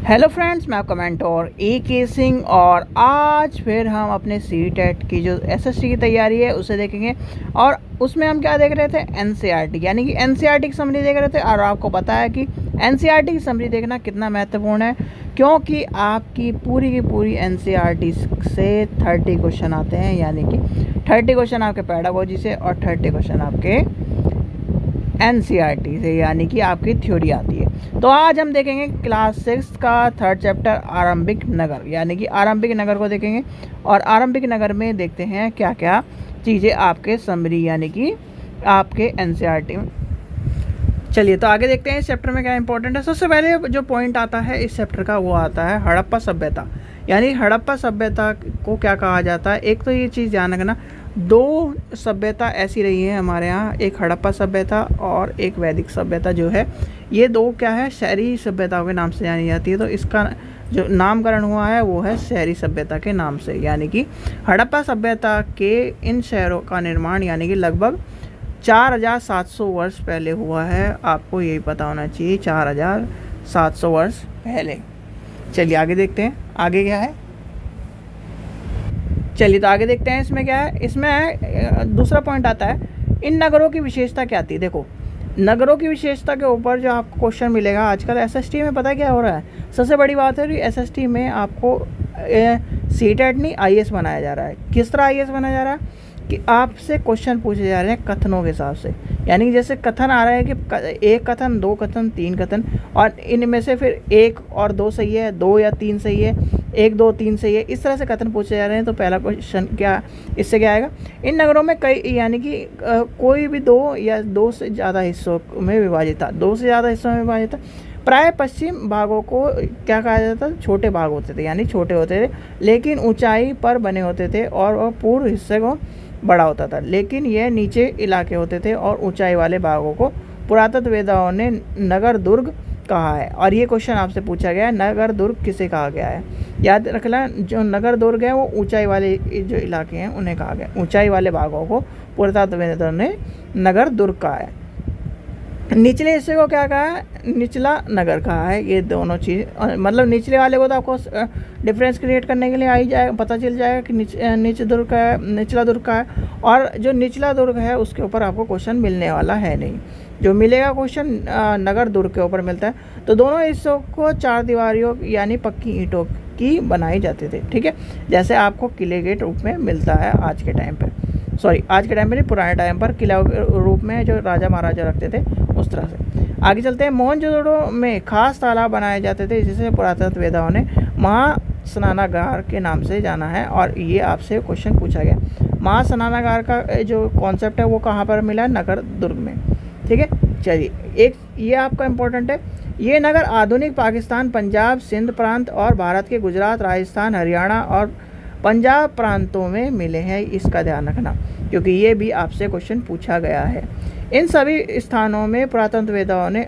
Hello friends, मैं आपका mentor A K. Singh और आज फिर हम अपने सी.टेट की जो एसएसटी की तैयारी है उसे देखेंगे। और उसमें हम क्या देख रहे थे, एनसीईआरटी यानी कि एनसीईआरटी की समरी देख रहे थे। और आपको पता है कि एनसीईआरटी की समरी देखना कितना महत्वपूर्ण है, क्योंकि आपकी पूरी की पूरी एनसीईआरटी से 30 क्वेश्चन आते हैं। यानी कि 30 क्वेश्चन आपके पेडागोजी से और 30 क्वेश्चन आपके एनसीईआरटी से, यानी कि आपकी थ्योरी आती है। तो आज हम देखेंगे क्लास 6 का 3rd चैप्टर आरंभिक नगर, यानी कि आरंभिक नगर को देखेंगे। और आरंभिक नगर में देखते हैं क्या क्या चीज़ें आपके समरी यानी कि आपके एनसीईआरटी में। चलिए तो आगे देखते हैं इस चैप्टर में क्या इंपॉर्टेंट है। सबसे पहले जो पॉइंट आता है इस चैप्टर का वो आता है हड़प्पा सभ्यता। यानी हड़प्पा सभ्यता को क्या कहा जाता है। एक तो ये चीज़ ध्यान रखना, दो सभ्यता ऐसी रही है हमारे यहाँ, एक हड़प्पा सभ्यता और एक वैदिक सभ्यता जो है, ये दो क्या है, शहरी सभ्यताओं के नाम से जानी जाती है। तो इसका जो नामकरण हुआ है वो है शहरी सभ्यता के नाम से। यानी कि हड़प्पा सभ्यता के इन शहरों का निर्माण यानी कि लगभग 4700 वर्ष पहले हुआ है। आपको यही पता होना चाहिए, 4700 वर्ष पहले। चलिए आगे देखते हैं आगे क्या है। चलिए तो आगे देखते हैं इसमें क्या है। इसमें दूसरा पॉइंट आता है, इन नगरों की विशेषता क्या थी। देखो, नगरों की विशेषता के ऊपर जो आपको क्वेश्चन मिलेगा आजकल एसएसटी में, पता है क्या हो रहा है। सबसे बड़ी बात है कि एसएसटी में आपको सी.टेट नहीं आईएएस बनाया जा रहा है। किस तरह आईएएस बनाया जा रहा है कि आपसे क्वेश्चन पूछे जा रहे हैं कथनों के हिसाब से। यानी जैसे कथन आ रहा है कि एक कथन, दो कथन, तीन कथन, और इनमें से फिर एक और दो सही है, दो या तीन सही है, एक दो तीन सही है, इस तरह से कथन पूछे जा रहे हैं। तो पहला क्वेश्चन क्या, इससे क्या आएगा, इन नगरों में कई यानी कि कोई भी दो या दो से ज़्यादा हिस्सों में विभाजित था, दो से ज़्यादा हिस्सों में विभाजित था। प्राय पश्चिम भागों को क्या कहा जाता था, छोटे भाग होते थे, यानी छोटे होते थे लेकिन ऊंचाई पर बने होते थे, और पूर्व हिस्से को बड़ा होता था, लेकिन यह नीचे इलाके होते थे। और ऊंचाई वाले भागों को पुरातत्ववेदाओं ने नगर दुर्ग कहा है। और ये क्वेश्चन आपसे पूछा गया है, नगर दुर्ग किसे कहा गया है। याद रखना, जो नगर दुर्ग है वो ऊंचाई वाले जो इलाके हैं उन्हें कहा गया, ऊंचाई वाले भागों को पुरातत्ववेदाओं ने नगर दुर्ग कहा है। निचले हिस्से को क्या कहा है, निचला नगर कहा है। ये दोनों चीज़, मतलब निचले वाले को तो आपको डिफरेंस क्रिएट करने के लिए आ ही जाएगा, पता चल जाएगा कि नीचे दुर्ग का है, निचला दुर्ग का है। और जो निचला दुर्ग है उसके ऊपर आपको क्वेश्चन मिलने वाला है नहीं, जो मिलेगा क्वेश्चन नगर दुर्ग के ऊपर मिलता है। तो दोनों हिस्सों को 4 दीवारियों यानी पक्की ईंटों की बनाई जाती थी, ठीक है, जैसे आपको किले के रूप में मिलता है आज के टाइम पर। सॉरी, आज के टाइम में नहीं, पुराने टाइम पर किला रूप में जो राजा महाराजा रखते थे उस तरह से। आगे चलते हैं। मोहनजोदड़ो में खास तालाब बनाए जाते थे जिसे पुरातत्ववेदाओं ने महास्नानागार के नाम से जाना है। और ये आपसे क्वेश्चन पूछा गया, महास्नानागार का जो कॉन्सेप्ट है वो कहाँ पर मिला है, नगर दुर्ग में, ठीक है। चलिए, एक ये आपका इम्पोर्टेंट है, ये नगर आधुनिक पाकिस्तान, पंजाब, सिंध प्रांत और भारत के गुजरात, राजस्थान, हरियाणा और पंजाब प्रांतों में मिले हैं। इसका ध्यान रखना, क्योंकि ये भी आपसे क्वेश्चन पूछा गया है। इन सभी स्थानों में पुरातत्ववेदाओं ने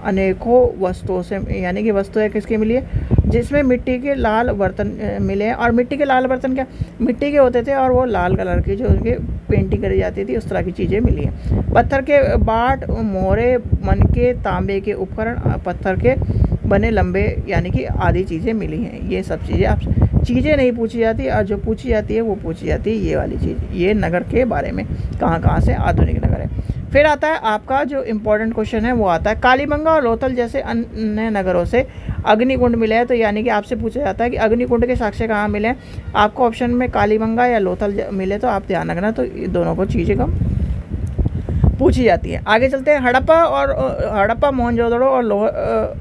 अनेकों वस्तुओं से, यानी कि वस्तुएं किसकी मिली है, जिसमें मिट्टी के लाल बर्तन मिले हैं। और मिट्टी के लाल बर्तन क्या, मिट्टी के होते थे और वो लाल कलर की जो उनकी पेंटिंग करी जाती थी, उस तरह की चीज़ें मिली हैं। पत्थर के बाट, मोहरे, मनके, तांबे के उपकरण, पत्थर के बने लंबे यानी कि आदि चीज़ें मिली हैं। ये सब चीज़ें आप चीज़ें नहीं पूछी जाती, और जो पूछी जाती है वो पूछी जाती है ये वाली चीज़, ये नगर के बारे में, कहाँ कहाँ से आधुनिक नगर है। फिर आता है आपका जो इम्पोर्टेंट क्वेश्चन है वो आता है, कालीबंगा और लोथल जैसे अन्य नगरों से अग्निकुंड मिले हैं। तो यानी कि आपसे पूछा जाता है कि अग्निकुंड के साक्ष्य कहाँ मिले हैं। आपको ऑप्शन में कालीबंगा या लोथल मिले तो आप ध्यान रखना, तो दोनों को चीज़ें कम पूछी जाती है। आगे चलते हैं। हड़प्पा, मोहनजोदड़ो और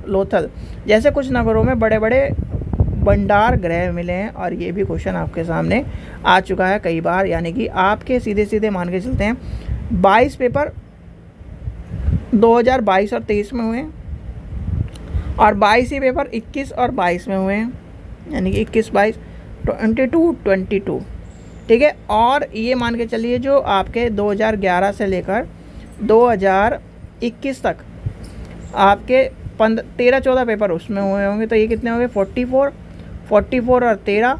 लोथल जैसे कुछ नगरों में बड़े बड़े भंडार गृह मिले हैं। और ये भी क्वेश्चन आपके सामने आ चुका है कई बार। यानी कि आपके सीधे सीधे मान के चलते हैं, 22 पेपर 2022 और 23 में हुए हैं, और 22 ही पेपर 21 और 22 में हुए हैं, यानी कि 21, 22, 22, ठीक है। और ये मान के चलिए जो आपके 2011 से लेकर 2021 तक आपके 13-14 पेपर उसमें हुए होंगे। तो ये कितने होंगे, 44 और 13,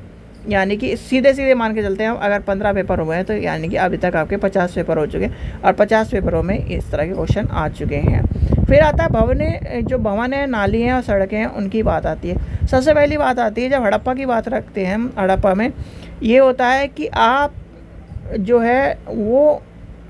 यानी कि सीधे सीधे मान के चलते हैं हम, अगर 15 पेपर हुए हैं तो यानी कि अभी तक आपके 50 पेपर हो चुके हैं, और 50 पेपरों में इस तरह के क्वेश्चन आ चुके हैं। फिर आता है भवन, जो भवन है, नाली हैं और सड़कें हैं, उनकी बात आती है। सबसे पहली बात आती है जब हड़प्पा की बात रखते हैं हम, हड़प्पा में ये होता है कि आप जो है वो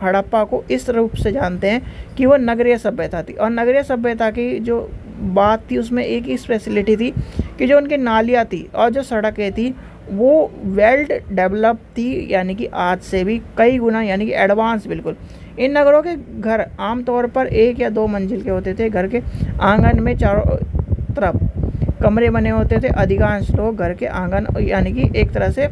हड़प्पा को इस रूप से जानते हैं कि वो नगरीय सभ्यता थी। और नगरीय सभ्यता की जो बात थी उसमें एक ही स्पेशलिटी थी कि जो उनकी नालियाँ थी और जो सड़कें थी वो वेल डेवलप थी, यानी कि आज से भी कई गुना, यानी कि एडवांस बिल्कुल। इन नगरों के घर आमतौर पर 1 या 2 मंजिल के होते थे। घर के आंगन में चारों तरफ कमरे बने होते थे। अधिकांश लोग घर के आंगन, यानी कि एक तरह से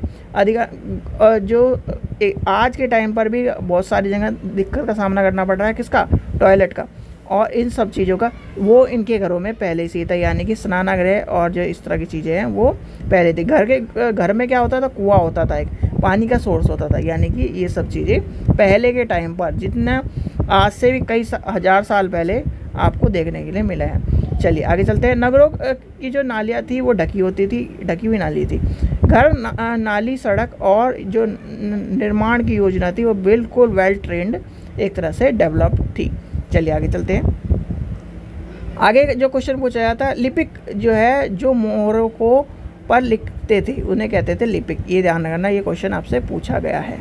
आज के टाइम पर भी बहुत सारी जगह दिक्कत का सामना करना पड़ रहा है, किसका, टॉयलेट का और इन सब चीज़ों का, वो इनके घरों में पहले से ही था। यानी कि स्नानागृह और जो इस तरह की चीज़ें हैं वो पहले थी। घर में क्या होता था, कुआं होता था, एक पानी का सोर्स होता था। यानी कि ये सब चीज़ें पहले के टाइम पर, जितना आज से भी कई हज़ार साल पहले आपको देखने के लिए मिला है। चलिए आगे चलते हैं। नगरों की जो नालियाँ थी वो ढकी होती थी, ढकी हुई नाली थी। घर, नाली, सड़क और जो निर्माण की योजना थी वो बिल्कुल वेल ट्रेंड, एक तरह से डेवलप थी। चलिए आगे चलते हैं। आगे जो क्वेश्चन पूछा जाता है, लिपिक जो है जो मोहरों को पर लिखते थे उन्हें कहते थे लिपिक। ये ध्यान रखना, ये क्वेश्चन आपसे पूछा गया है।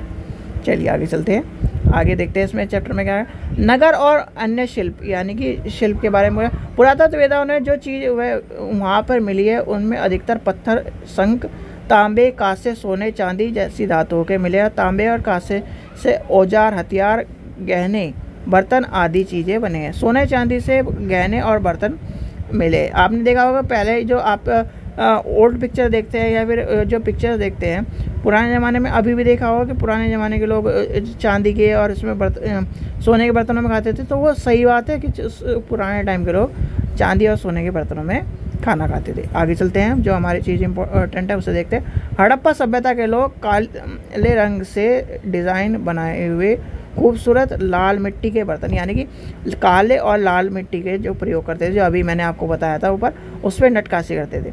चलिए आगे चलते हैं। आगे देखते हैं इसमें चैप्टर में क्या है। नगर और अन्य शिल्प, यानी कि शिल्प के बारे में पुरातत्व वेदाओं ने जो चीज़ वह वहाँ पर मिली है उनमें अधिकतर पत्थर, शंख, तांबे, कांसे, सोने, चांदी जैसी धातुओं के मिले हैं। तांबे और कांसे से औजार, हथियार, गहने, बर्तन आदि चीज़ें बने हैं। सोने चांदी से गहने और बर्तन मिले। आपने देखा होगा पहले जो आप ओल्ड पिक्चर देखते हैं या फिर जो पिक्चर देखते हैं पुराने ज़माने में, अभी भी देखा होगा कि पुराने ज़माने के लोग चांदी के और इसमें सोने के बर्तनों में खाते थे। तो वो सही बात है कि पुराने टाइम के लोग चांदी और सोने के बर्तनों में खाना खाते थे। आगे चलते हैं, जो हमारी चीज़ इंपॉर्टेंट है उसे देखते हैं। हड़प्पा सभ्यता के लोग काले रंग से डिज़ाइन बनाए हुए खूबसूरत लाल मिट्टी के बर्तन, यानी कि काले और लाल मिट्टी के जो प्रयोग करते थे, जो अभी मैंने आपको बताया था ऊपर, उस पर नटकाशी करते थे।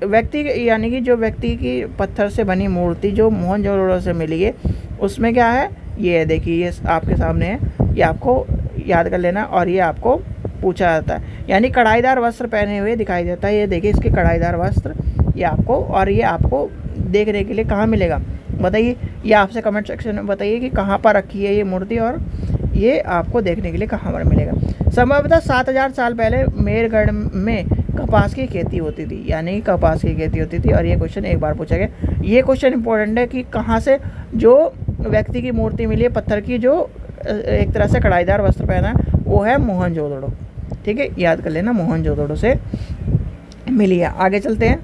व्यक्ति, यानी कि जो व्यक्ति की पत्थर से बनी मूर्ति जो मोहनजोदड़ो से मिली है उसमें क्या है, ये है, देखिए ये आपके सामने है, ये आपको याद कर लेना और ये आपको पूछा जाता है। यानी कढ़ाईदार वस्त्र पहने हुए दिखाई देता है। ये देखिए इसके कढ़ाईदार वस्त्र, ये आपको, और ये आपको देखने के लिए कहाँ मिलेगा बताइए, ये आपसे कमेंट सेक्शन में बताइए कि कहाँ पर रखी है ये मूर्ति और ये आपको देखने के लिए कहाँ पर मिलेगा। संभवतः 7000 साल पहले मेरगढ़ में कपास की खेती होती थी, यानी कपास की खेती होती थी। और ये क्वेश्चन एक बार पूछा गया। ये क्वेश्चन इंपॉर्टेंट है कि कहाँ से जो व्यक्ति की मूर्ति मिली है पत्थर की, जो एक तरह से कढ़ाईदार वस्त्र पहना है, वो है मोहनजोदड़ो। ठीक है, याद कर लेना, मोहनजोदड़ो से मिली है। आगे चलते हैं।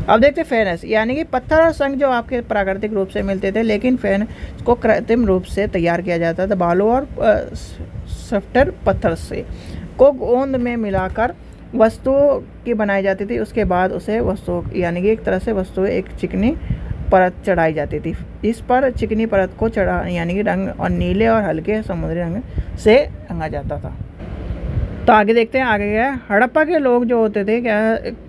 अब देखते हैं फेनस, यानी कि पत्थर और शंख जो आपके प्राकृतिक रूप से मिलते थे, लेकिन फेनस को कृत्रिम रूप से तैयार किया जाता था। बालू और सफ्टर पत्थर से को गोंद में मिलाकर वस्तुओं की बनाई जाती थी। उसके बाद उसे वस्तुओं, यानी कि एक तरह से वस्तुएं एक चिकनी परत चढ़ाई जाती थी। इस पर चिकनी परत को चढ़ा, यानी कि रंग और नीले और हल्के समुद्री रंग से रंगा जाता था। तो आगे देखते हैं, आगे क्या है। हड़प्पा के लोग जो होते थे क्या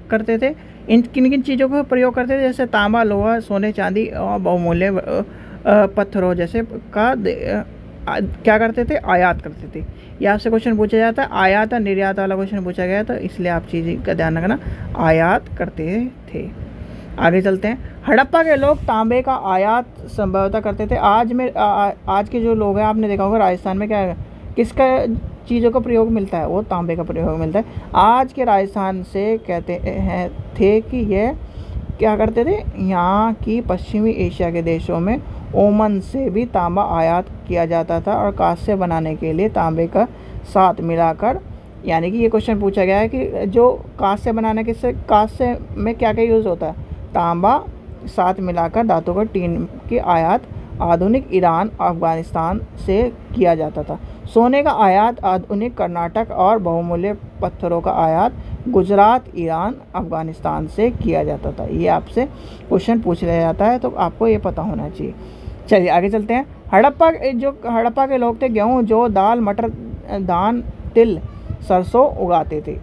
करते थे, किन किन चीज़ों का प्रयोग करते थे, जैसे तांबा, लोहा, सोने, चांदी और बहुमूल्य पत्थरों जैसे का क्या करते थे, आयात करते थे। ये आपसे क्वेश्चन पूछा जाता है, आयात और निर्यात वाला क्वेश्चन पूछा गया, तो इसलिए आप चीज़ का ध्यान रखना, आयात करते थे। आगे चलते हैं। हड़प्पा के लोग तांबे का आयात संभवतः करते थे। आज के जो लोग हैं, आपने देखा होगा राजस्थान में क्या किसका चीज़ों का प्रयोग मिलता है, वो तांबे का प्रयोग मिलता है। आज के राजस्थान से कहते हैं थे कि यह क्या करते थे, यहाँ की पश्चिमी एशिया के देशों में ओमान से भी तांबा आयात किया जाता था और कांस्य बनाने के लिए तांबे का साथ मिलाकर, यानी कि ये क्वेश्चन पूछा गया है कि जो कांस्य बनाने के से कांस्य में क्या क्या यूज़ होता है, तांबा साथ मिलाकर धातु का टीन की आयात आधुनिक ईरान, अफगानिस्तान से किया जाता था। सोने का आयात आधुनिक कर्नाटक और बहुमूल्य पत्थरों का आयात गुजरात, ईरान, अफगानिस्तान से किया जाता था। ये आपसे क्वेश्चन पूछ लिया जाता है, तो आपको ये पता होना चाहिए। चलिए आगे चलते हैं। हड़प्पा के लोग थे गेहूँ, जौ, दाल, मटर, धान, तिल, सरसों उगाते थे।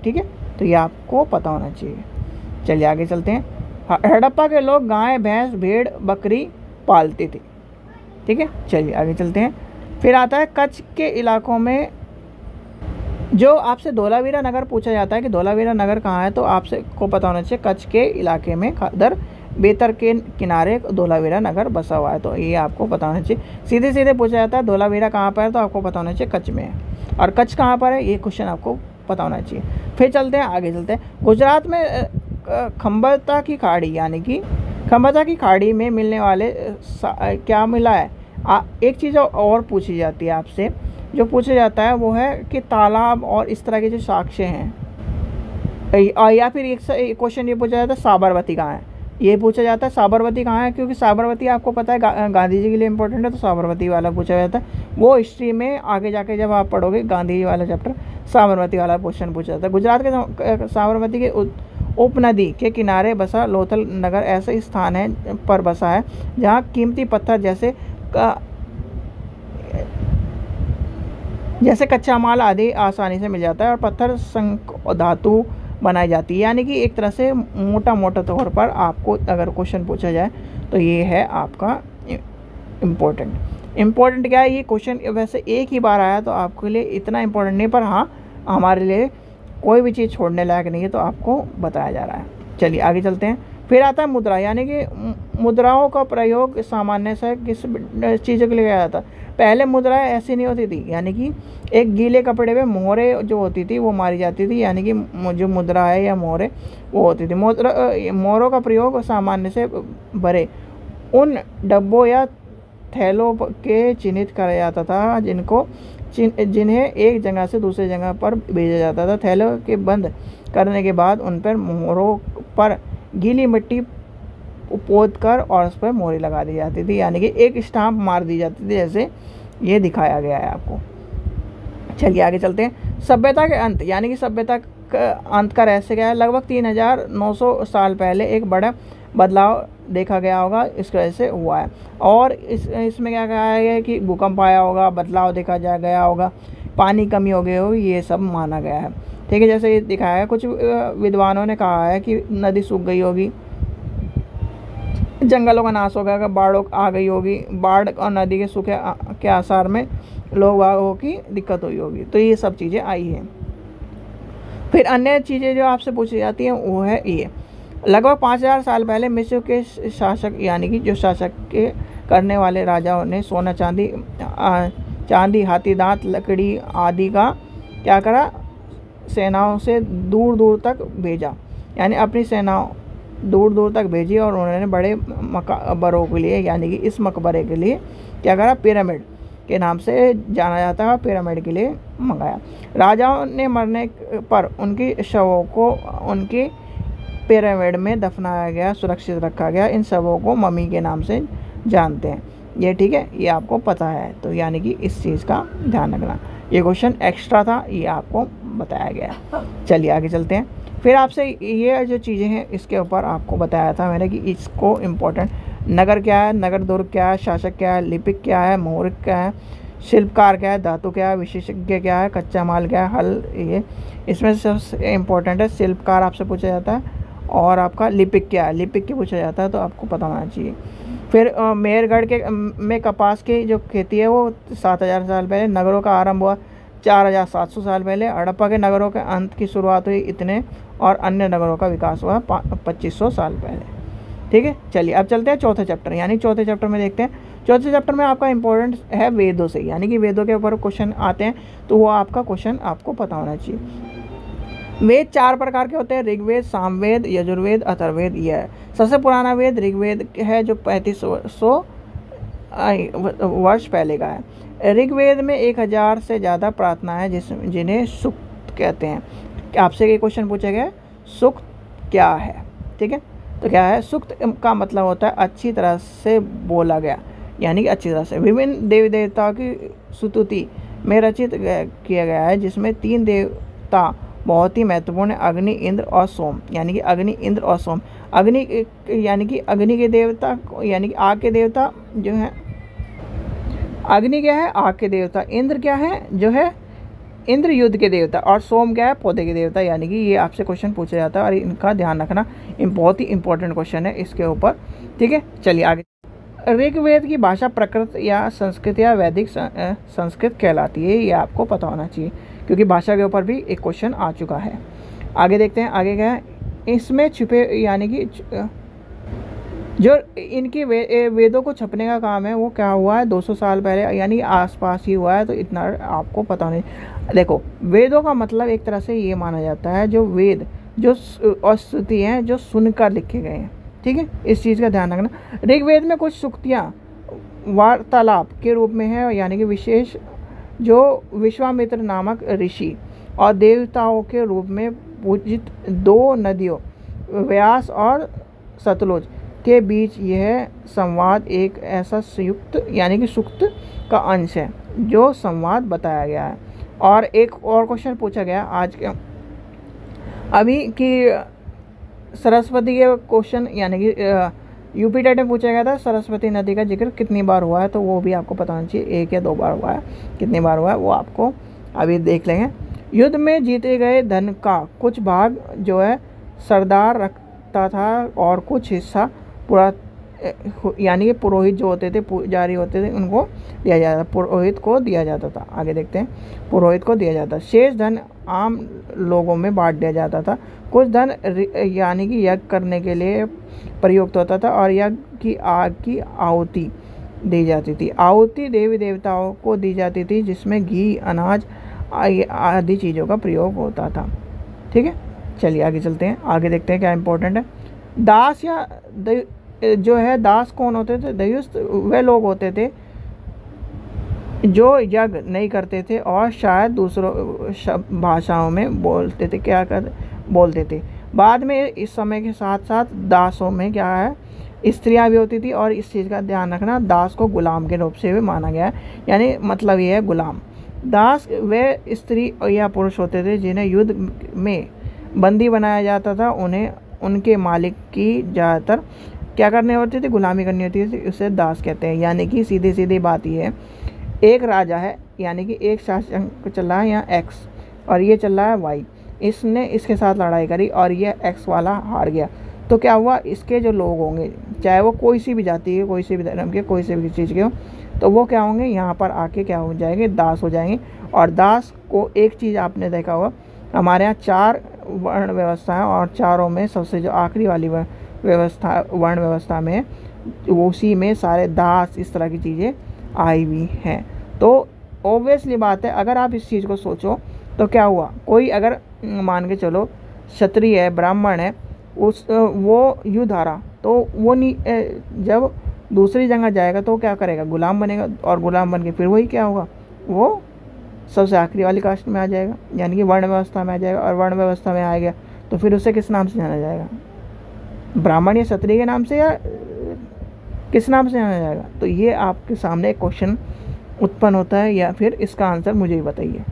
ठीक है, तो ये आपको पता होना चाहिए। चलिए आगे चलते हैं। हड़प्पा के लोग गाय, भैंस, भेड़, बकरी पालते थे। ठीक है, चलिए आगे चलते हैं। फिर आता है कच्छ के इलाकों में जो आपसे धोलावीरा नगर पूछा जाता है कि धोलावीरा नगर कहाँ है, तो आपसे को पता होना चाहिए कच्छ के इलाके में खदर बेतर के किनारे धोलावीरा नगर बसा हुआ है, तो ये आपको पता होना चाहिए। सीधे सीधे पूछा जाता है धोलावीरा कहाँ पर है, तो आपको पता होना चाहिए कच्छ में है, और कच्छ कहाँ पर है ये क्वेश्चन आपको पता होना चाहिए। फिर चलते हैं आगे, चलते हैं गुजरात में खंबता की खाड़ी, यानी कि खंबता की खाड़ी में मिलने वाले क्या मिला है। एक चीज़ और पूछी जाती है आपसे, जो पूछा जाता है वो है कि तालाब और इस तरह के जो साक्ष्य हैं, या फिर एक क्वेश्चन ये पूछा जाता है साबरमती कहाँ है, ये पूछा जाता है साबरमती कहाँ है, क्योंकि साबरमती आपको पता है गांधी जी के लिए इंपॉर्टेंट है, तो साबरमती वाला पूछा जाता है। वो हिस्ट्री में आगे जाके जब आप पढ़ोगे गांधी जी वाला चैप्टर, साबरमती वाला क्वेश्चन पूछा जाता है। गुजरात के साबरमती के उपनदी के किनारे बसा लोथल नगर ऐसा स्थान है पर बसा है जहाँ कीमती पत्थर जैसे कच्चा माल आदि आसानी से मिल जाता है, और पत्थर संक धातु बनाई जाती है, यानी कि एक तरह से मोटा तौर पर आपको अगर क्वेश्चन पूछा जाए तो ये है आपका इम्पोर्टेंट क्या है। ये क्वेश्चन वैसे एक ही बार आया तो आपके लिए इतना इम्पोर्टेंट नहीं, पर हाँ हमारे लिए कोई भी चीज़ छोड़ने लायक नहीं है, तो आपको बताया जा रहा है। चलिए आगे चलते हैं। फिर आता है मुद्रा, यानी कि मुद्राओं का प्रयोग सामान्य से किस चीज़ों के लिए किया जाता है। पहले मुद्राएं ऐसी नहीं होती थी, यानी कि एक गीले कपड़े पे मोहरे जो होती थी वो मारी जाती थी, यानी कि जो मुद्रा है या मोहरे वो होती थी। मोहरों का प्रयोग सामान्य से भरे उन डब्बों या थैलों के चिन्हित करा जाता था जिन्हें एक जगह से दूसरी जगह पर भेजा जाता था। थैलों के बंद करने के बाद उन पर मोहरों पर गीली मिट्टी पोत कर और उस पर मोहरी लगा दी जाती थी, यानी कि एक स्टाम्प मार दी जाती थी, जैसे ये दिखाया गया है आपको। चलिए आगे चलते हैं। सभ्यता के अंत, यानी कि सभ्यता का अंत का रहस्य क्या है। लगभग 3900 साल पहले एक बड़ा बदलाव देखा गया होगा, इस वजह से हुआ है। और इसमें क्या कहा है कि भूकंप आया होगा, बदलाव देखा गया होगा, पानी कमी हो गई होगी, ये सब माना गया है। ठीक है, जैसे ये दिखाया है, कुछ विद्वानों ने कहा है कि नदी सूख गई होगी, जंगलों का नाश हो गया, बाढ़ आ गई होगी, बाढ़ और नदी के सूखे के आसार में लोगों की दिक्कत हुई होगी, तो ये सब चीज़ें आई हैं। फिर अन्य चीज़ें जो आपसे पूछी जाती हैं वो है ये। लगभग 5000 साल पहले मिस्र के शासक, यानी कि जो शासक के करने वाले राजाओं ने सोना चांदी हाथी दांत लकड़ी आदि का क्या करा, सेनाओं से दूर दूर तक भेजा, यानी अपनी सेनाओं दूर दूर तक भेजी, और उन्होंने बड़े मकबरों के लिए, यानी कि इस मकबरे के लिए क्या करा, पिरामिड के नाम से जाना जाता है, पिरामिड के लिए मंगाया। राजाओं ने मरने पर उनकी शवों को उनकी पिरामिड में दफनाया गया, सुरक्षित रखा गया। इन शवों को मम्मी के नाम से जानते हैं, ये ठीक है, ये आपको पता है, तो यानी कि इस चीज़ का ध्यान रखना। ये क्वेश्चन एक्स्ट्रा था, ये आपको बताया गया। चलिए आगे चलते हैं। फिर आपसे ये जो चीज़ें हैं इसके ऊपर आपको बताया था मैंने कि इसको इम्पोर्टेंट, नगर क्या है, नगर दुर्ग क्या है, शासक क्या है, लिपिक क्या है, मोहरिक क्या है, शिल्पकार क्या है, धातु क्या है, विशेषज्ञ क्या है, कच्चा माल क्या है, हल, ये इसमें सबसे इम्पोर्टेंट है शिल्पकार आपसे पूछा जाता है, और आपका लिपिक क्या है, लिपिक की पूछा जाता है, तो आपको पता होना चाहिए। फिर मेहरगढ़ के में कपास की जो खेती है वो 7000 साल पहले, नगरों का आरंभ हुआ 4700 साल पहले, हड़प्पा के नगरों के अंत की शुरुआत हुई इतने, और अन्य नगरों का विकास हुआ 2500 साल पहले। ठीक है, चलिए अब चलते हैं चौथे चैप्टर, यानी चौथे चैप्टर में देखते हैं। चौथे चैप्टर में आपका इंपॉर्टेंट है वेदों से, यानी कि वेदों के ऊपर क्वेश्चन आते हैं, तो वो आपका क्वेश्चन आपको पता होना चाहिए। वेद 4 प्रकार के होते हैं, ऋग्वेद, सामवेद, यजुर्वेद, अथर्ववेद। यह है सबसे पुराना वेद ऋग्वेद है, जो 3500 वर्ष पहले का है। ऋग्वेद में 1000 से ज़्यादा प्रार्थना है जिन्हें सूक्त कहते हैं। आपसे ये क्वेश्चन पूछा गया, सूक्त क्या है, ठीक है, तो क्या है, सूक्त का मतलब होता है अच्छी तरह से बोला गया, यानी कि अच्छी तरह से। विभिन्न देवी देवताओं की स्तुति में रचित किया गया है, जिसमें 3 देवता बहुत ही महत्वपूर्ण है, अग्नि, इंद्र और सोम, यानी कि अग्नि, इंद्र और सोम। अग्नि यानी कि अग्नि के देवता, यानी कि आग के देवता जो है, अग्नि क्या है, आग के देवता, इंद्र क्या है, जो है इंद्र युद्ध के देवता, और सोम क्या है, पौधे के देवता। यानी कि ये आपसे क्वेश्चन पूछा जाता है, और इनका ध्यान रखना बहुत ही इंपॉर्टेंट क्वेश्चन है इसके ऊपर। ठीक है, चलिए आगे। ऋग्वेद की भाषा प्राकृत या संस्कृत या वैदिक संस्कृत कहलाती है, ये आपको पता होना चाहिए क्योंकि भाषा के ऊपर भी एक क्वेश्चन आ चुका है। आगे देखते हैं, आगे क्या है। इसमें छुपे यानी कि जो इनकी वेदों को छपने का काम है वो क्या हुआ है 200 साल पहले यानी आसपास ही हुआ है, तो इतना आपको पता नहीं। देखो वेदों का मतलब एक तरह से ये माना जाता है जो वेद जो और स्तुति हैं जो सुनकर लिखे गए हैं, ठीक है, इस चीज़ का ध्यान रखना। ऋग्वेद में कुछ सूक्तियाँ वार्तालाप के रूप में है, यानी कि विशेष जो विश्वामित्र नामक ऋषि और देवताओं के रूप में पूजित दो नदियों व्यास और सतलुज के बीच यह संवाद एक ऐसा संयुक्त यानी कि सूक्त का अंश है जो संवाद बताया गया है। और एक और क्वेश्चन पूछा गया आज के अभी कि सरस्वती के क्वेश्चन यानी कि यूपी टेट में पूछा गया था सरस्वती नदी का जिक्र कितनी बार हुआ है, तो वो भी आपको पता होना चाहिए, 1 या 2 बार हुआ है। कितनी बार हुआ है वो आपको अभी देख लेंगे। युद्ध में जीते गए धन का कुछ भाग जो है सरदार रखता था और कुछ हिस्सा पूरा यानी कि पुरोहित जो होते थे पुजारी होते थे उनको दिया जाता, पुरोहित को दिया जाता था। आगे देखते हैं, पुरोहित को दिया जाता। शेष धन आम लोगों में बांट दिया जाता था। कुछ धन यानी कि यज्ञ करने के लिए प्रयुक्त होता था और यज्ञ की आग की आहुति दी जाती थी। आहुति देवी देवताओं को दी जाती थी जिसमें घी अनाज आदि चीज़ों का प्रयोग होता था, ठीक है। चलिए आगे चलते हैं, आगे देखते हैं क्या इंपॉर्टेंट है। दास या जो है दास कौन होते थे, दयुस्त वे लोग होते थे जो यज्ञ नहीं करते थे और शायद दूसरों भाषाओं में बोलते थे, क्या कर बोलते थे। बाद में इस समय के साथ साथ दासों में क्या है स्त्रियां भी होती थी और इस चीज़ का ध्यान रखना, दास को गुलाम के रूप से भी माना गया है, यानी मतलब ये है गुलाम। दास वे स्त्री या पुरुष होते थे जिन्हें युद्ध में बंदी बनाया जाता था, उन्हें उनके मालिक की ज़्यादातर क्या करनी होती थी, गुलामी करनी होती थी, उसे दास कहते हैं। यानी कि सीधी सीधी बात ये है, एक राजा है यानी कि एक शासक चल रहा है यहाँ एक्स और ये चल रहा है वाई, इसने इसके साथ लड़ाई करी और ये एक्स वाला हार गया, तो क्या हुआ, इसके जो लोग होंगे चाहे वो कोई सी भी जाति के, कोई सी भी धर्म के, कोई सी भी चीज़ के हो, तो वो क्या होंगे यहाँ पर आके क्या हो जाएंगे, दास हो जाएंगे। और दास को एक चीज़ आपने देखा होगा, हमारे यहाँ 4 वर्ण व्यवस्था है और चारों में सबसे जो आखिरी वाली व्यवस्था वर्ण व्यवस्था में उसी में सारे दास इस तरह की चीज़ें आई हुई हैं। तो ऑब्वियसली बात है, अगर आप इस चीज़ को सोचो तो क्या हुआ, कोई अगर मान के चलो क्षत्रिय है, ब्राह्मण है, वो युद्ध हारा तो वो नहीं जब दूसरी जगह जाएगा तो क्या करेगा, गुलाम बनेगा और गुलाम बन के फिर वही क्या होगा, वो सबसे आखिरी वाली कास्ट में आ जाएगा यानी कि वर्ण व्यवस्था में आ जाएगा। और वर्ण व्यवस्था में आ गया तो फिर उसे किस नाम से जाना जाएगा, ब्राह्मण या क्षत्रिय के नाम से या किस नाम से जाना जाएगा। तो ये आपके सामने एक क्वेश्चन उत्पन्न होता है, या फिर इसका आंसर मुझे ही बताइए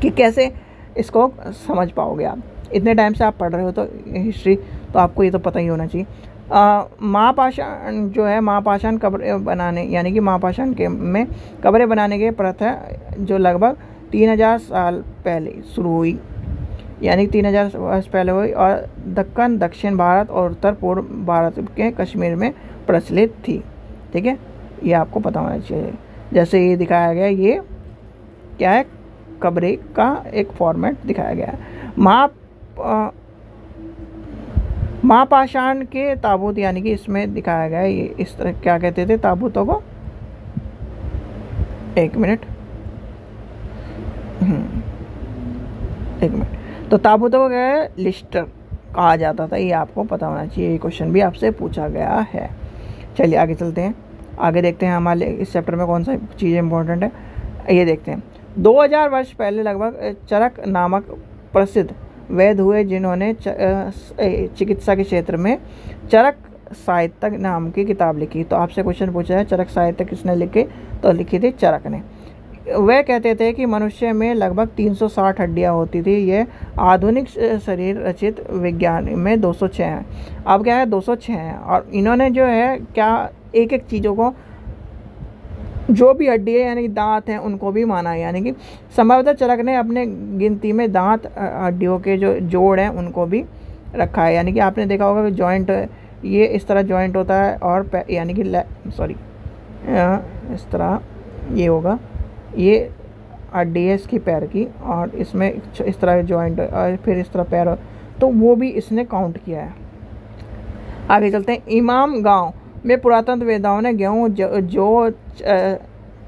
कि कैसे इसको समझ पाओगे आप। इतने टाइम से आप पढ़ रहे हो तो हिस्ट्री, तो आपको ये तो पता ही होना चाहिए। महापाषाण जो है, महापाषाण कब्रें बनाने यानी कि महापाषाण के में कब्रें बनाने की प्रथा जो लगभग 3000 साल पहले शुरू हुई, यानी 3000 वर्ष पहले हुई और दक्कन, दक्षिण भारत और उत्तर पूर्व भारत के कश्मीर में प्रचलित थी, ठीक है, ये आपको पता होना चाहिए। जैसे ये दिखाया गया, ये क्या है, कब्रें का एक फॉर्मेट दिखाया गया है। महापाषाण के ताबूत यानी कि इसमें दिखाया गया है, ये इस तरह क्या कहते थे ताबूतों को, एक मिनट, तो ताबूतों को क्या है, लिस्टर कहा जाता था, ये आपको पता होना चाहिए, ये क्वेश्चन भी आपसे पूछा गया है। चलिए आगे चलते हैं, आगे देखते हैं हमारे इस चैप्टर में कौन सा चीज़ इंपॉर्टेंट है, ये देखते हैं। 2000 वर्ष पहले लगभग चरक नामक प्रसिद्ध वैद्य हुए जिन्होंने चिकित्सा के क्षेत्र में चरक साहित्य नाम की किताब लिखी। तो आपसे क्वेश्चन पूछा है चरक साहित्य किसने लिखी, तो लिखी थी चरक ने। वह कहते थे कि मनुष्य में लगभग 360 हड्डियां होती थी, यह आधुनिक शरीर रचित विज्ञान में 206 हैं। अब क्या है 206 हैं, और इन्होंने जो है क्या एक एक चीज़ों को जो भी हड्डी है यानी कि दांत हैं उनको भी माना है, यानी कि संभवतः चरक ने अपने गिनती में दांत हड्डियों के जो जोड़ हैं उनको भी रखा है। यानी कि आपने देखा होगा कि जॉइंट ये इस तरह जॉइंट होता है और यानी कि सॉरी इस तरह ये होगा, ये DS की पैर की, और इसमें इस तरह जॉइंट और फिर इस तरह पैर, तो वो भी इसने काउंट किया है। आगे चलते हैं। इमाम गांव में पुरातन वेदाओं ने गेहूँ, जौ,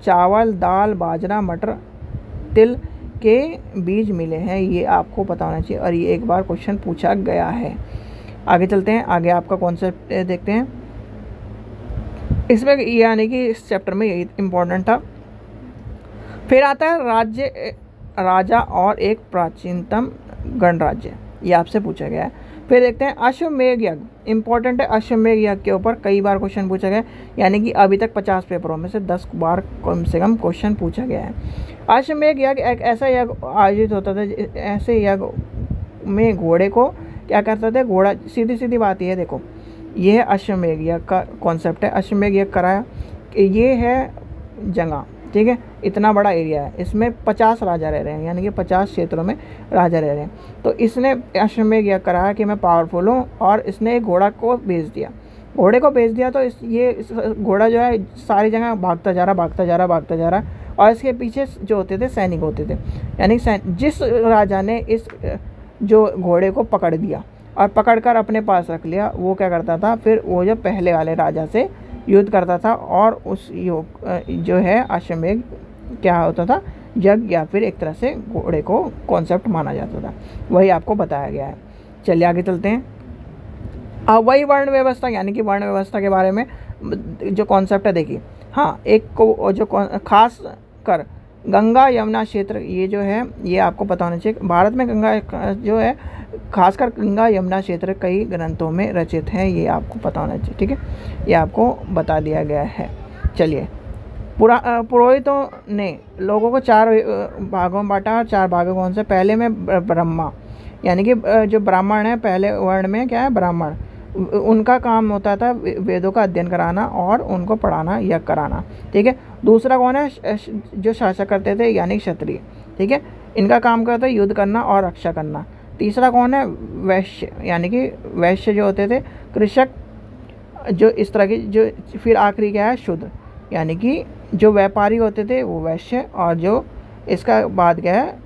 चावल, दाल, बाजरा, मटर, तिल के बीज मिले हैं, ये आपको पता होना चाहिए और ये एक बार क्वेश्चन पूछा गया है। आगे चलते हैं। आगे आपका कॉन्सेप्ट देखते हैं। इसमें यानी कि इस चैप्टर में यही इम्पोर्टेंट था। फिर आता है राज्य, राजा और एक प्राचीनतम गणराज्य, ये आपसे पूछा गया है। फिर देखते हैं अश्वमेध यज्ञ, इंपॉर्टेंट है। अश्वमेध यज्ञ के ऊपर कई बार क्वेश्चन पूछा गया, यानी कि अभी तक 50 पेपरों में से 10 बार कम से कम क्वेश्चन पूछा गया है। अश्वमेध यज्ञ एक ऐसा यज्ञ आयोजित होता था, ऐसे यज्ञ में घोड़े को क्या करता था, घोड़ा, सीधी सीधी बात ये देखो, ये है अश्वमेध यज्ञ का कॉन्सेप्ट है। अश्वमेध यज्ञ कराया कि ये है जगह, ठीक है, इतना बड़ा एरिया है, इसमें 50 राजा रह रहे हैं, यानी कि 50 क्षेत्रों में राजा रह रहे हैं। तो इसने अश्वमेध यज्ञ कराया कि मैं पावरफुल हूँ, और इसने एक घोड़ा को भेज दिया, घोड़े को भेज दिया। तो इस घोड़ा जो है सारी जगह भागता जा रहा, और इसके पीछे जो होते थे सैनिक होते थे, यानी जिस राजा ने इस जो घोड़े को पकड़ दिया और पकड़कर अपने पास रख लिया, वो क्या करता था, फिर वो जो पहले वाले राजा से युद्ध करता था, और उस जो है अश्वमेध क्या होता था, यज्ञ, या फिर एक तरह से घोड़े को कॉन्सेप्ट माना जाता था, वही आपको बताया गया है। चलिए आगे चलते हैं। अब वही वर्ण व्यवस्था, यानी कि वर्ण व्यवस्था के बारे में जो कॉन्सेप्ट है देखिए। हाँ, एक को जो खास कर गंगा यमुना क्षेत्र, ये जो है ये आपको पता होना चाहिए। भारत में गंगा जो है, खासकर गंगा यमुना क्षेत्र कई ग्रंथों में रचित हैं, ये आपको पता होना चाहिए, ठीक है, ये आपको बता दिया गया है। चलिए, पुरोहितों ने लोगों को 4 भागों में बांटा, और 4 भागों कौन से, पहले में ब्रह्मा, यानी कि जो ब्राह्मण है, पहले वर्ण में क्या है, ब्राह्मण, उनका काम होता था वेदों का अध्ययन कराना और उनको पढ़ाना या कराना, ठीक है। दूसरा कौन है, जो शासक करते थे, यानी क्षत्रिय, ठीक है, इनका काम करता है युद्ध करना और रक्षा करना। तीसरा कौन है, वैश्य, यानी कि वैश्य जो होते थे, कृषक, जो इस तरह की, जो फिर आखिरी क्या है, शूद्र, यानी कि जो व्यापारी होते थे वो वैश्य, और जो इसका बाद क्या है,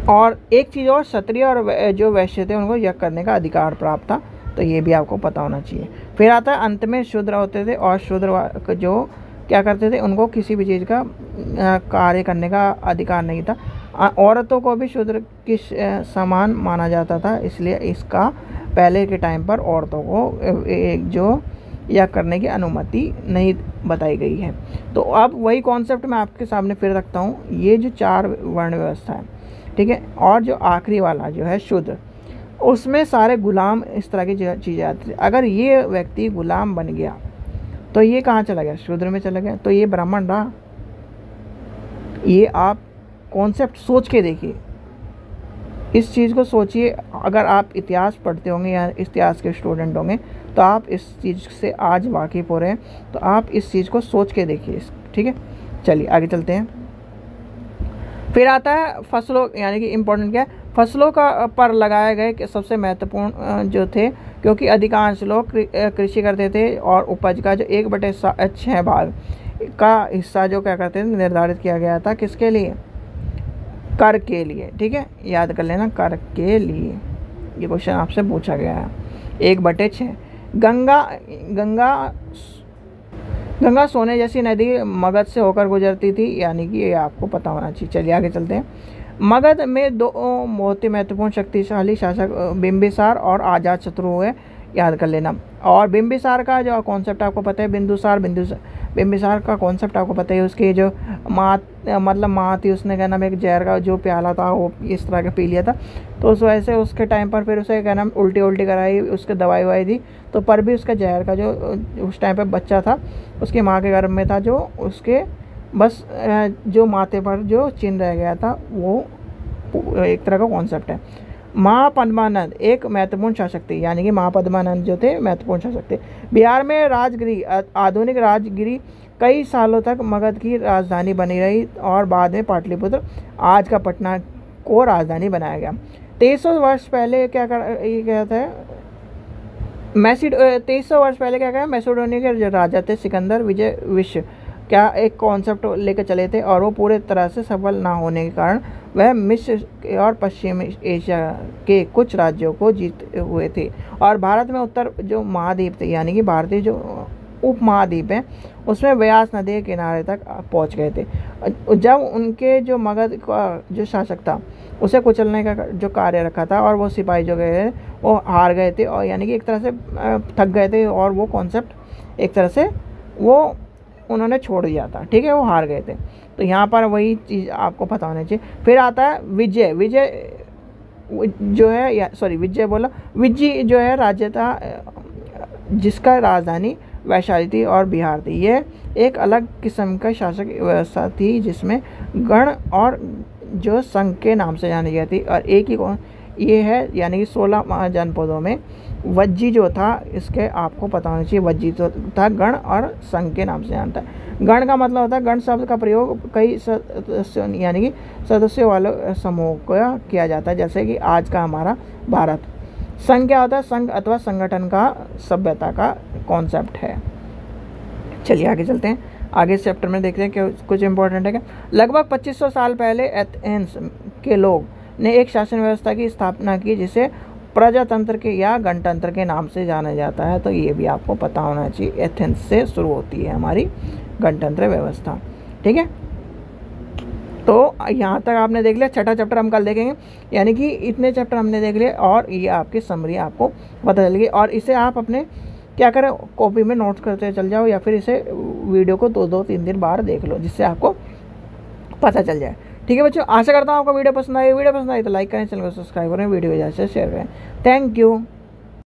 और एक चीज़ और, क्षत्रिय और जो वैश्य थे उनको यज्ञ करने का अधिकार प्राप्त था, तो ये भी आपको पता होना चाहिए। फिर आता है अंत में शूद्र होते थे, और शूद्र जो क्या करते थे, उनको किसी भी चीज़ का कार्य करने का अधिकार नहीं था। औरतों को भी शूद्र के समान माना जाता था, इसलिए इसका पहले के टाइम पर औरतों को जो यह करने की अनुमति नहीं बताई गई है। तो अब वही कॉन्सेप्ट मैं आपके सामने फिर रखता हूँ, ये जो 4 वर्ण व्यवस्था है, ठीक है, और जो आखिरी वाला जो है शूद्र, उसमें सारे गुलाम इस तरह की चीज़ें आती थी। अगर ये व्यक्ति गुलाम बन गया तो ये कहाँ चला गया, शूद्र में चला गया, तो ये ब्राह्मण रहा। ये आप कॉन्सेप्ट सोच के देखिए, इस चीज़ को सोचिए। अगर आप इतिहास पढ़ते होंगे या इतिहास के स्टूडेंट होंगे तो आप इस चीज़ से आज वाकिफ़ हो रहे हैं, तो आप इस चीज़ को सोच के देखिए, ठीक है। चलिए आगे चलते हैं। फिर आता है फसलों, यानी कि इम्पोर्टेंट क्या है, फसलों का पर लगाए गए सबसे महत्वपूर्ण जो थे, क्योंकि अधिकांश लोग कृषि करते थे, और उपज का जो 1/6 भाग का हिस्सा जो क्या करते थे, निर्धारित किया गया था किसके लिए, कर के लिए, ठीक है, याद कर लेना, कर के लिए ये क्वेश्चन आपसे पूछा गया है। 1/6। गंगा सोने जैसी नदी मगध से होकर गुजरती थी, यानी कि ये आपको पता होना चाहिए। चलिए आगे चलते हैं। मगध में 2 बहुत ही महत्वपूर्ण शक्तिशाली शासक बिंबिसार और अजातशत्रु हुए, याद कर लेना। और बिंबिसार का जो कॉन्सेप्ट आपको पता है, बिंबिसार का कॉन्सेप्ट आपको पता है, उसकी जो माँ थी, उसने क्या नाम एक जहर का जो प्याला था वो इस तरह का पी लिया था, तो उस वजह से उसके टाइम पर फिर उसे क्या नाम उल्टी कराई, उसके दवाई ववाई दी, तो पर भी उसका जहर का जो उस टाइम पर बच्चा था उसकी माँ के गर्भ में था, जो उसके बस जो माथे पर जो चिन्ह रह गया था, वो एक तरह का कॉन्सेप्ट है। महापद्मानंद एक महत्वपूर्ण शासक थे, यानी कि महापद्मानंद जो थे महत्वपूर्ण शासक थे। बिहार में राजगिरी, आधुनिक राजगिरी कई सालों तक मगध की राजधानी बनी रही, और बाद में पाटलिपुत्र आज का पटना को राजधानी बनाया गया। 2300 वर्ष पहले ये क्या था, मैसिड 2300 वर्ष पहले क्या कहा, मैसेडोनिया के जो राजा थे सिकंदर विजय विश्व क्या एक कॉन्सेप्ट लेकर चले थे, और वो पूरे तरह से सफल ना होने के कारण वह मिस्र और पश्चिम एशिया के कुछ राज्यों को जीते हुए थे, और भारत में उत्तर जो महाद्वीप थे यानी कि भारतीय जो उप महाद्वीप है उसमें व्यास नदी के किनारे तक पहुंच गए थे। जब उनके जो मगध का जो शासक था उसे कुचलने का जो कार्य रखा था, और वो सिपाही जो गए वो हार गए थे, और यानी कि एक तरह से थक गए थे, और वो कॉन्सेप्ट एक तरह से वो उन्होंने छोड़ दिया था, ठीक है, वो हार गए थे। तो यहाँ पर वही चीज़ आपको पता होनी चाहिए। फिर आता है विजय। विजय जो है या सॉरी विजय बोला, विजय जो है राज्य था जिसका राजधानी वैशाली थी और बिहार थी। ये एक अलग किस्म का शासक व्यवस्था थी जिसमें गण और जो संघ के नाम से जानी जाती, और एक ही कौन ये है यानी कि 16 जनपदों में वज्जी जो था, इसके आपको पता होना चाहिए, वज्जी तो था गण और संघ के नाम से जानता है। गण का मतलब होता है, गण शब्द का प्रयोग कई सदस्यों यानी कि सदस्यों वाले समूह का किया जाता है, जैसे कि आज का हमारा भारत। संघ क्या होता है, संघ अथवा संगठन का सभ्यता का कॉन्सेप्ट है। चलिए आगे चलते हैं, आगे चैप्टर में देखते हैं कि कुछ इंपॉर्टेंट है क्या। लगभग 2500 साल पहले एथेंस के लोग ने एक शासन व्यवस्था की स्थापना की जिसे प्रजातंत्र के या गणतंत्र के नाम से जाना जाता है। तो ये भी आपको पता होना चाहिए, एथेंस से शुरू होती है हमारी गणतंत्र व्यवस्था, ठीक है। तो यहाँ तक आपने देख लिया, छठा चैप्टर हम कल देखेंगे, यानी कि इतने चैप्टर हमने देख लिए, और ये आपकी समरी आपको पता चल गई। और इसे आप अपने क्या करें, कॉपी में नोट्स करते चल जाओ, या फिर इसे वीडियो को 2-3 बार देख लो, जिससे आपको पता चल जाए, ठीक है बच्चों। आशा करता हूँ आपको वीडियो पसंद आई तो लाइक करें, चैनल को सब्सक्राइब करें, वीडियो को ज़्यादा से शेयर करें। Thank you.